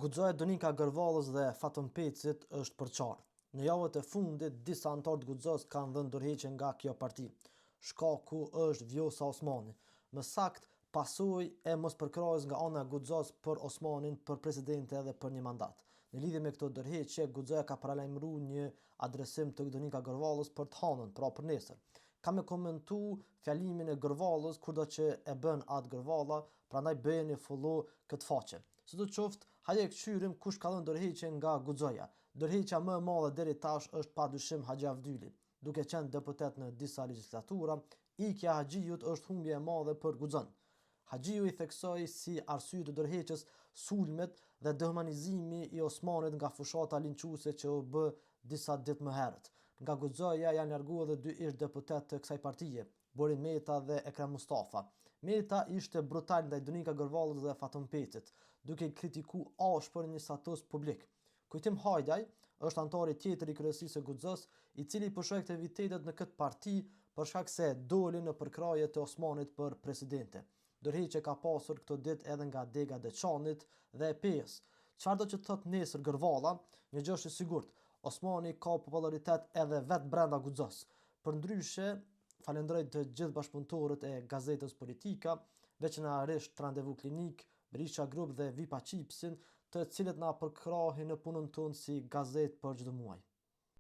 Guxoja Donika Gërvallës dhe Fatën Pecit është për qartë. Në javët e fundit, disa anëtarë të Guxos kanë dhënë dorëheqje nga kjo parti. Shkaku është Vjosa Osmani, më saktë pasojë e mospërkrahjes nga ana e Guxos për Osmanin për presidente edhe për një mandat. Në lidhje me këto dorëheqje, Guxoja ka paralajmëruar një adresim të Donika Gërvallës për të hënën, pra për nesër. Ka me komentu fjalimin e Gërvallës kurdo që e bën atë Gërvalla, prandaj bëheni follow këtë faqe. Sidoqoftë, hajde këshyrim kush ka dhënë dorëheqje nga Guxoja. Dorëheqja më e madhe deri tash është padyshim Haxhi Avdyli. Duke qenë deputet në disa legjislatura, ikja e Haxhiut është humbje e madhe për Guxon. Haxhiu i theksoi si arsye të dorëheqjes sulmet dhe dehumanizimi i Osmanit nga fushata linçuese që u bë disa ditë më herët. Nga Guxoja janë larguar edhe dy ish deputet të kësaj partie, Bori Meta dhe Ekrem Mustafa. Meta ishte brutal ndaj Donika Gërvallës dhe Fatën Pecit, duke i kritikuar ashpër një status publik. Kujtim Hajdaj është anëtari tjetër i kryesisë së Guxos, i cili pushoi aktivitetet në këtë parti për shkak se doli në përkrahje të Osmanit për presidente. Dorëheqje ka pasur këto ditë edhe nga Dega Deçanit dhe EPS. Çfarë do të thotë nesër Gërvalla? Një gjë është e sigurt, Osmani ka popularitet edhe vetë brenda Guxos. Përndryshe, falenderoj të gjithë bashkëpunëtorët e gazetës Politika, veçanërisht Randevu Klinik, Berisha Group dhe Vipa Chipsin, të cilët na përkrahin në punën tonë si gazetë për çdo muaj.